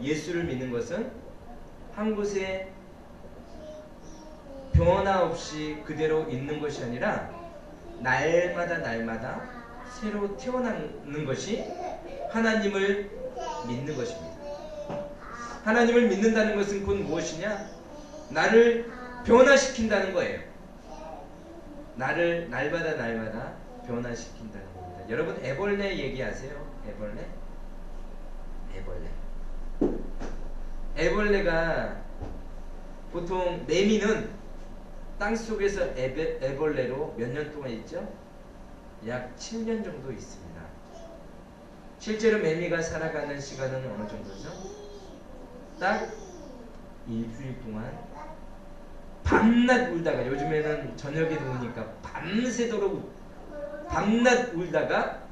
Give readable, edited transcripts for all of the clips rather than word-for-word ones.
예수를 믿는 것은 한 곳에 변화 없이 그대로 있는 것이 아니라 날마다 새로 태어나는 것이 하나님을 믿는 것입니다. 하나님을 믿는다는 것은 곧 무엇이냐? 나를 변화시킨다는 거예요. 나를 날마다 변화시킨다는 겁니다. 여러분 애벌레 얘기하세요? 애벌레가 보통 매미는 땅속에서 애벌레로 몇 년 동안 있죠? 약 7년 정도 있습니다. 실제로 매미가 살아가는 시간은 어느 정도죠? 딱 일주일 동안 밤낮 울다가, 요즘에는 저녁에 더우니까 밤새도록 밤낮 울다가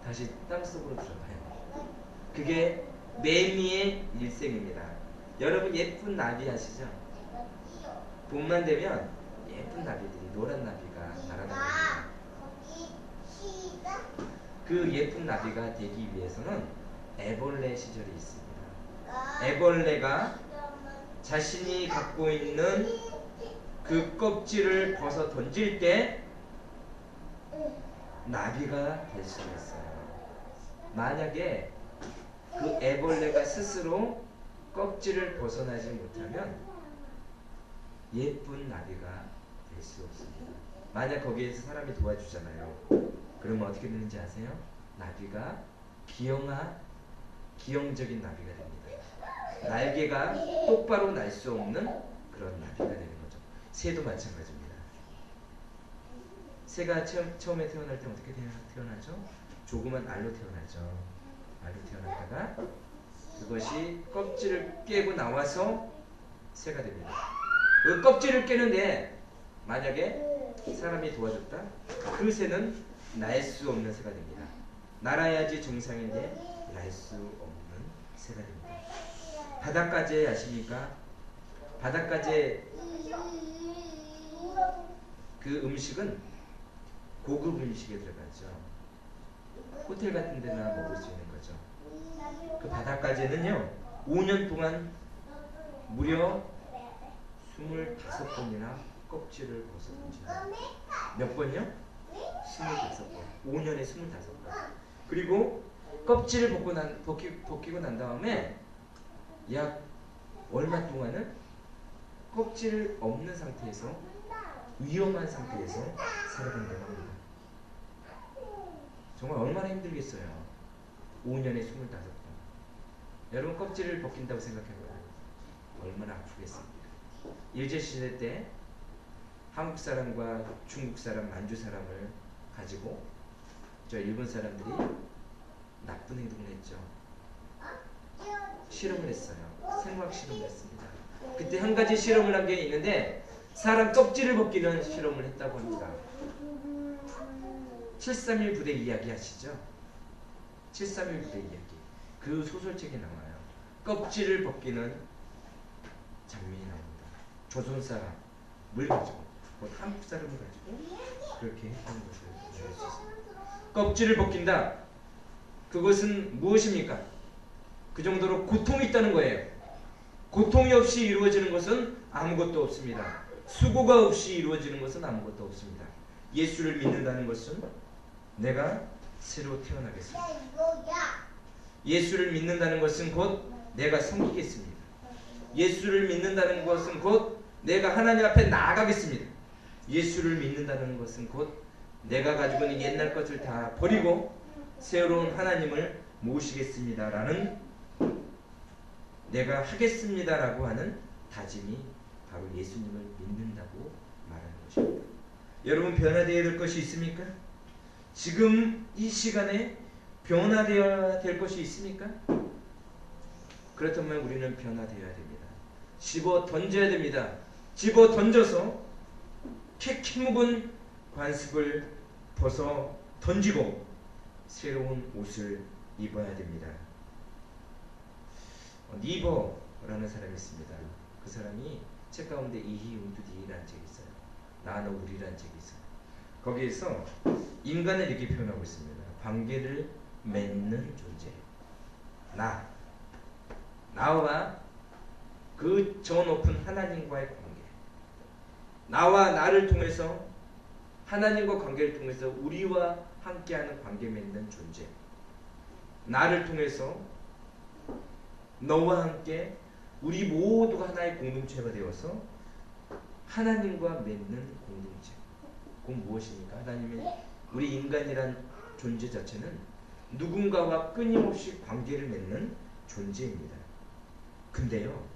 다시 땅속으로 들어가요. 그게 매미의 일생입니다. 여러분 예쁜 나비 아시죠? 봄만 되면 예쁜 나비들이, 노란 나비가 날아다닙니다. 그 예쁜 나비가 되기 위해서는 애벌레 시절이 있습니다. 애벌레가 자신이 갖고 있는 그 껍질을 벗어 던질 때 나비가 될 수가 있어요. 만약에 그 애벌레가 스스로 껍질을 벗어나지 못하면 예쁜 나비가 될 수 없습니다. 만약 거기에서 사람이 도와주잖아요. 그러면 어떻게 되는지 아세요? 나비가 기형적인 나비가 됩니다. 날개가 똑바로 날 수 없는 그런 나비가 되는 거죠. 새도 마찬가지입니다. 새가 처음에 태어날 때 어떻게 태어나죠? 조그만 알로 태어나죠. 알로 태어났다가 그것이 껍질을 깨고 나와서 새가 됩니다. 그 껍질을 깨는데 만약에 사람이 도와줬다? 그 새는 날 수 없는 새가 됩니다. 날아야지 정상인데 날 수 없는 새가 됩니다. 바닷가재 아십니까? 바닷가재 그 음식은 고급 음식에 들어가죠. 호텔 같은 데나 먹을 수 있는 거죠. 그 바닷가재는요 5년 동안 무려 25번이나 껍질을 벗어 던집니다. 몇 번요? 25번. 5년에 25번. 그리고 껍질을 벗기고 난 다음에 약 얼마 동안은 껍질 없는 상태에서, 위험한 상태에서 살아간다고 합니다. 정말 얼마나 힘들겠어요. 5년에 25번. 여러분 껍질을 벗긴다고 생각해봐요. 얼마나 아프겠습니까? 일제시대 때 한국 사람과 중국 사람, 만주 사람을 가지고 저 일본 사람들이 나쁜 행동을 했죠. 실험을 했어요. 생화학 실험을 했습니다. 그때 한 가지 실험을 한 게 있는데 사람 껍질을 벗기는 실험을 했다고 합니다. 731 부대 이야기 아시죠? 731 부대 이야기. 그 소설책에 나와요. 껍질을 벗기는 장면이 나옵니다. 조선 사람을 가지고, 한국 사람을 가지고 그렇게 했던 것을 볼 수 있습니다. 껍질을 벗긴다. 그것은 무엇입니까? 그 정도로 고통이 있다는 거예요. 고통이 없이 이루어지는 것은 아무것도 없습니다. 수고가 없이 이루어지는 것은 아무것도 없습니다. 예수를 믿는다는 것은 내가 새로 태어나겠습니다. 예수를 믿는다는 것은 곧 내가 섬기겠습니다. 예수를 믿는다는 것은 곧 내가 하나님 앞에 나아가겠습니다. 예수를 믿는다는 것은 곧 내가 가지고 있는 옛날 것을 다 버리고 새로운 하나님을 모시겠습니다라는, 내가 하겠습니다라고 하는 다짐이 바로 예수님을 믿는다고 말하는 것입니다. 여러분 변화되어야 될 것이 있습니까? 지금 이 시간에 변화되어야 될 것이 있습니까? 그렇다면 우리는 변화되어야 됩니다. 집어 던져야 됩니다. 집어 던져서 키 묵은 관습을 벗어 던지고 새로운 옷을 입어야 됩니다. 니버라는 사람이 있습니다. 그 사람이 책 가운데 이히운두디라는 책이 있어요. 나너 우리라는 책이 있어요. 거기에서 인간을 이렇게 표현하고 있습니다. 관계를 맺는 존재. 나. 나와 그 저 높은 하나님과의 관계, 나와 나를 통해서 하나님과 관계를 통해서 우리와 함께하는 관계 맺는 존재, 나를 통해서 너와 함께 우리 모두가 하나의 공동체가 되어서 하나님과 맺는 공동체. 그건 무엇입니까? 하나님은 우리 인간이란 존재 자체는 누군가와 끊임없이 관계를 맺는 존재입니다. 근데요,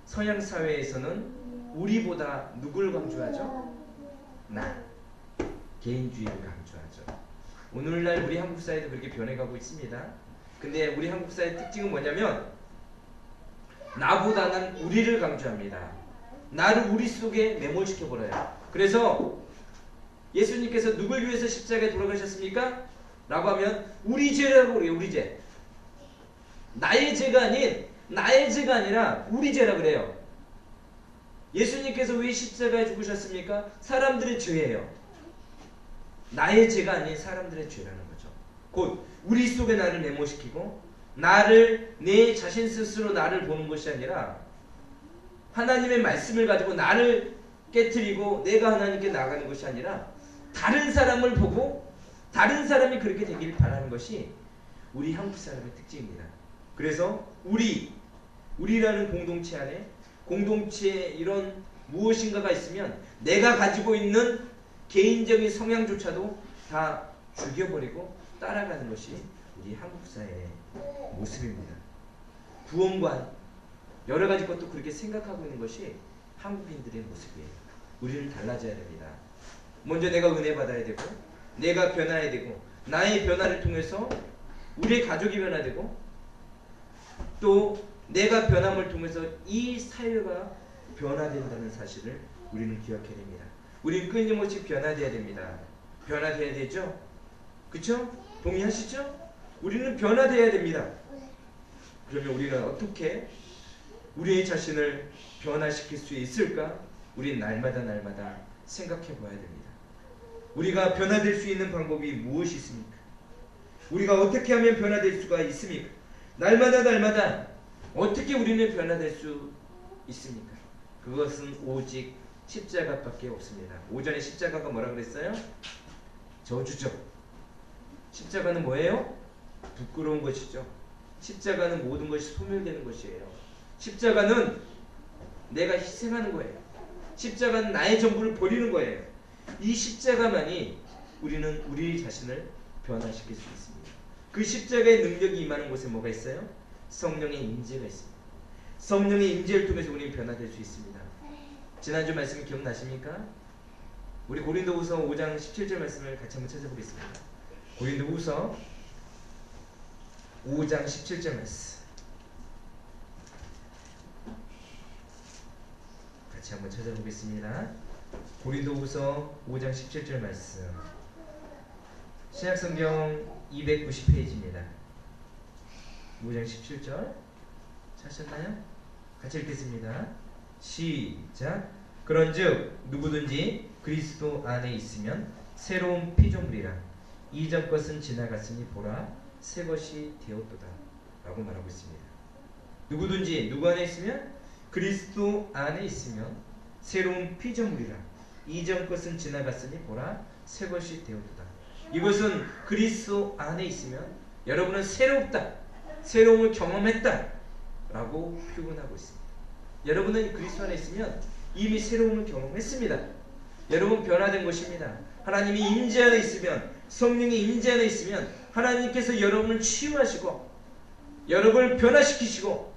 서양 사회에서는 우리보다 누굴 강조하죠? 나, 개인주의를 강조하죠. 오늘날 우리 한국 사회도 그렇게 변해가고 있습니다. 근데 우리 한국 사회의 특징은 뭐냐면 나보다는 우리를 강조합니다. 나를 우리 속에 매몰시켜버려요. 그래서 예수님께서 누굴 위해서 십자가에 돌아가셨습니까? 라고 하면 우리 죄라고 그래요. 우리 죄. 나의 죄가 아닌, 나의 죄가 아니라 우리 죄라 그래요. 예수님께서 왜 십자가에 죽으셨습니까? 사람들의 죄예요. 나의 죄가 아닌 사람들의 죄라는 거죠. 곧 우리 속에 나를 메모시키고 나를, 내 자신 스스로 나를 보는 것이 아니라 하나님의 말씀을 가지고 나를 깨트리고 내가 하나님께 나아가는 것이 아니라 다른 사람을 보고 다른 사람이 그렇게 되길 바라는 것이 우리 한국 사람의 특징입니다. 그래서 우리라는 공동체 안에 공동체에 이런 무엇인가가 있으면 내가 가지고 있는 개인적인 성향조차도 다 죽여버리고 따라가는 것이 우리 한국 사회의 모습입니다. 구원관 여러 가지 것도 그렇게 생각하고 있는 것이 한국인들의 모습이에요. 우리는 달라져야 됩니다. 먼저 내가 은혜 받아야 되고 내가 변화해야 되고 나의 변화를 통해서 우리의 가족이 변화되고 또 내가 변함을 통해서 이 사회가 변화된다는 사실을 우리는 기억해야 됩니다. 우리는 끊임없이 변화돼야 됩니다. 변화돼야 되죠? 그쵸? 동의하시죠? 우리는 변화돼야 됩니다. 그러면 우리가 어떻게 우리의 자신을 변화시킬 수 있을까? 우리는 날마다 생각해 봐야 됩니다. 우리가 변화될 수 있는 방법이 무엇이 있습니까? 우리가 어떻게 하면 변화될 수가 있습니까? 날마다 어떻게 우리는 변화될 수 있습니까? 그것은 오직 십자가밖에 없습니다. 오전에 십자가가 뭐라 그랬어요? 저주죠. 십자가는 뭐예요? 부끄러운 것이죠. 십자가는 모든 것이 소멸되는 것이에요. 십자가는 내가 희생하는 거예요. 십자가는 나의 전부를 버리는 거예요. 이 십자가만이 우리는 우리 자신을 변화시킬 수 있습니다. 그 십자가의 능력이 임하는 곳에 뭐가 있어요? 성령의 임재가 있습니다. 성령의 임재를 통해서 우리는 변화될 수 있습니다. 지난주 말씀 기억나십니까? 우리 고린도후서 5장 17절 말씀을 같이 한번 찾아보겠습니다. 고린도후서 5장 17절 말씀 같이 한번 찾아보겠습니다. 고린도후서 5장 17절 말씀 신약성경 290페이지입니다. 5장 17절 찾으셨나요? 같이 읽겠습니다. 시작. 그런즉 누구든지 그리스도 안에 있으면 새로운 피조물이라 이전 것은 지나갔으니 보라 새 것이 되었도다 라고 말하고 있습니다. 누구든지 누구 안에 있으면 그리스도 안에 있으면 새로운 피조물이라 이전 것은 지나갔으니 보라 새 것이 되었도다. 이것은 그리스도 안에 있으면 여러분은 새롭다, 새로움을 경험했다 라고 표현하고 있습니다. 여러분은 그리스도 안에 있으면 이미 새로움을 경험했습니다. 여러분 변화된 것입니다. 하나님이 임재 안에 있으면, 성령이 임재 안에 있으면 하나님께서 여러분을 치유하시고 여러분을 변화시키시고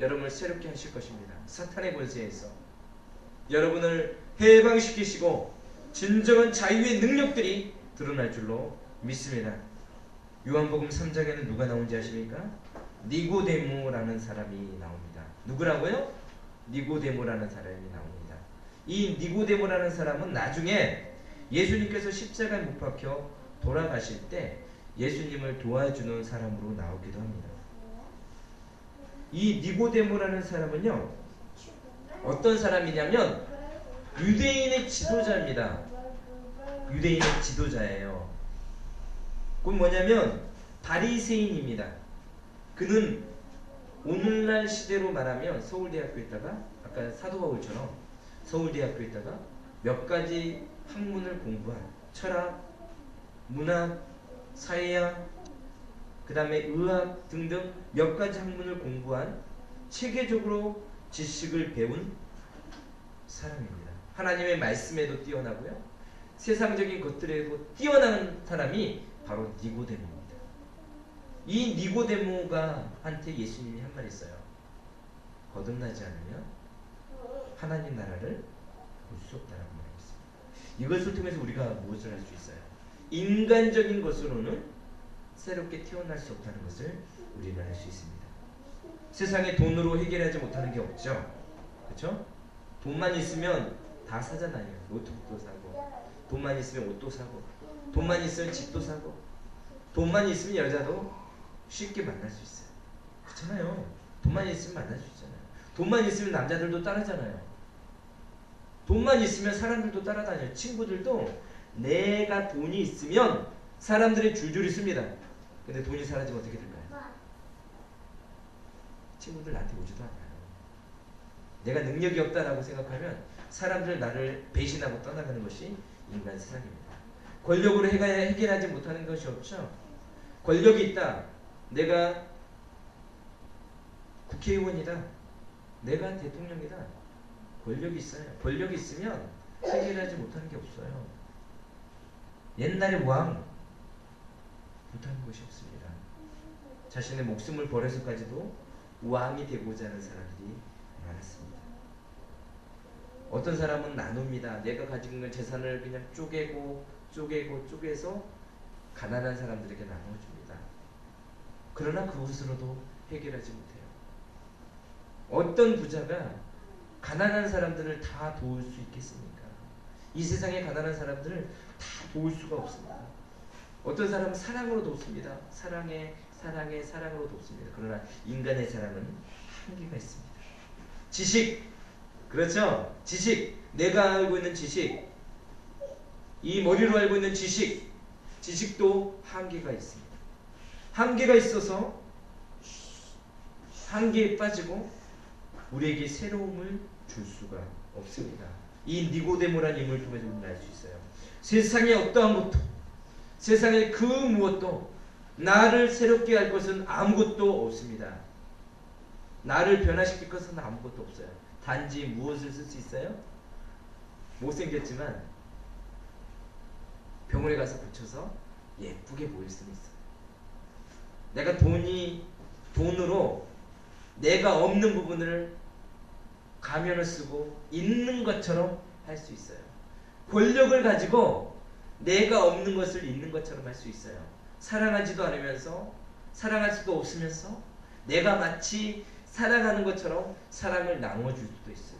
여러분을 새롭게 하실 것입니다. 사탄의 권세에서 여러분을 해방시키시고 진정한 자유의 능력들이 드러날 줄로 믿습니다. 요한복음 3장에는 누가 나온지 아십니까? 니고데모라는 사람이 나옵니다. 누구라고요? 니고데모라는 사람이 나옵니다. 이 니고데모라는 사람은 나중에 예수님께서 십자가에 못 박혀 돌아가실 때 예수님을 도와주는 사람으로 나오기도 합니다. 이 니고데모라는 사람은요, 어떤 사람이냐면 유대인의 지도자입니다. 유대인의 지도자예요. 그건 뭐냐면 바리새인입니다. 그는 오늘날 시대로 말하면 서울대학교에다가 아까 사도 바울처럼 서울대학교에다가 몇 가지 학문을 공부한 철학, 문학, 사회학, 그 다음에 의학 등등 몇 가지 학문을 공부한 체계적으로 지식을 배운 사람입니다. 하나님의 말씀에도 뛰어나고요. 세상적인 것들에도 뛰어난 사람이 바로 니고데모입니다. 이 니고데모가 한테 예수님이 한 말 있어요. 거듭나지 않으면 하나님 나라를 볼 수 없다라고 말했습니다. 이것을 통해서 우리가 무엇을 할 수 있어요? 인간적인 것으로는 새롭게 태어날 수 없다는 것을 우리는 알 수 있습니다. 세상에 돈으로 해결하지 못하는 게 없죠. 그렇죠? 돈만 있으면 다 사잖아요. 노트북도 사고, 돈만 있으면 옷도 사고, 돈만 있으면 집도 사고, 돈만 있으면 여자도 쉽게 만날 수 있어요. 그렇잖아요. 돈만 있으면 만날 수 있잖아요. 돈만 있으면 남자들도 따라잖아요. 돈만 있으면 사람들도 따라다녀요. 친구들도 내가 돈이 있으면 사람들이 줄줄이 씁니다. 근데 돈이 사라지면 어떻게 될까요? 친구들 나한테 오지도 않아요. 내가 능력이 없다라고 생각하면 사람들 나를 배신하고 떠나가는 것이 인간 세상입니다. 권력으로 해결하지 못하는 것이 없죠. 권력이 있다. 내가 국회의원이다. 내가 대통령이다. 권력이 있어요. 권력이 있으면 해결하지 못하는 게 없어요. 옛날에 왕 못하는 것이 없습니다. 자신의 목숨을 버려서까지도 왕이 되고자 하는 사람들이 많았습니다. 어떤 사람은 나눕니다. 내가 가지고 있는 재산을 그냥 쪼개서 가난한 사람들에게 나눠줍니다. 그러나 그것으로도 해결하지 못해요. 어떤 부자가 가난한 사람들을 다 도울 수 있겠습니까? 이 세상에 가난한 사람들을 다 도울 수가 없습니다. 어떤 사람은 사랑으로 돕습니다. 사랑으로 돕습니다. 그러나 인간의 사랑은 한계가 있습니다. 지식, 그렇죠? 지식, 내가 알고 있는 지식, 이 머리로 알고 있는 지식도 한계가 있습니다. 한계가 있어서 한계에 빠지고 우리에게 새로움을 줄 수가 없습니다. 이 니고데모라는 인물을 통해서 우리는 알 수 있어요. 세상에 어떠한 것도, 세상에 그 무엇도 나를 새롭게 할 것은 아무것도 없습니다. 나를 변화시킬 것은 아무것도 없어요. 단지 무엇을 쓸 수 있어요? 못생겼지만 병원에 가서 고쳐서 예쁘게 보일 수는 있어요. 내가 돈으로 내가 없는 부분을 가면을 쓰고 있는 것처럼 할 수 있어요. 권력을 가지고 내가 없는 것을 있는 것처럼 할 수 있어요. 사랑하지도 않으면서, 사랑할 수도 없으면서 내가 마치 사랑하는 것처럼 사랑을 나누어줄 수도 있어요.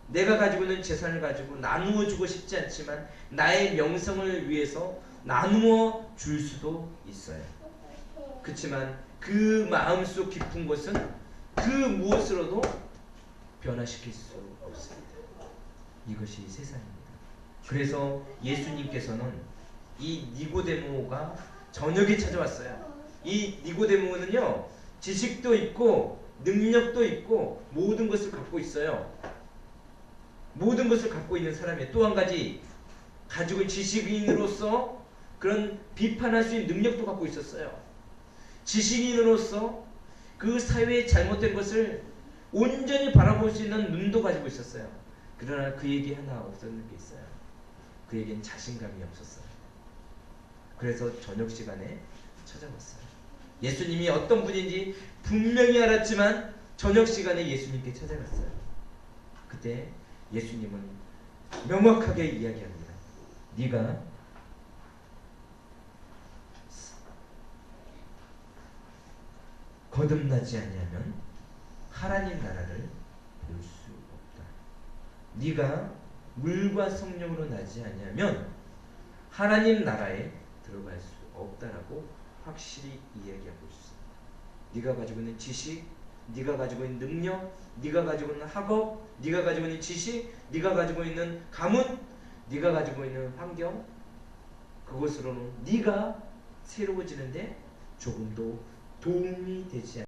내가 가지고 있는 재산을 가지고 나누어 주고 싶지 않지만 나의 명성을 위해서 나누어 줄 수도 있어요. 그렇지만 그 마음속 깊은 것은 그 무엇으로도 변화시킬 수 없습니다. 이것이 세상입니다. 그래서 예수님께서는 이 니고데모가 저녁에 찾아왔어요. 이 니고데모는요, 지식도 있고 능력도 있고 모든 것을 갖고 있어요. 모든 것을 갖고 있는 사람이에요. 또 한 가지 가지고 지식인으로서 그런 비판할 수 있는 능력도 갖고 있었어요. 지식인으로서 그 사회의 잘못된 것을 온전히 바라볼 수 있는 눈도 가지고 있었어요. 그러나 그에게 하나 없었는 게 있어요. 그에겐 자신감이 없었어요. 그래서 저녁 시간에 찾아왔어요. 예수님이 어떤 분인지 분명히 알았지만 저녁 시간에 예수님께 찾아갔어요. 그때 예수님은 명확하게 이야기합니다. 네가 거듭나지 아니하면 하나님 나라를 볼 수 없다. 네가 물과 성령으로 나지 아니하면 하나님 나라에 들어갈 수 없다라고 확실히 이야기하고 있습니다. 네가 가지고 있는 지식, 네가 가지고 있는 능력, 네가 가지고 있는 학업, 네가 가지고 있는 지식, 네가 가지고 있는 가문, 네가 가지고 있는 환경, 그것으로는 네가 새로워지는데 조금도 도움이 되지 않습니다.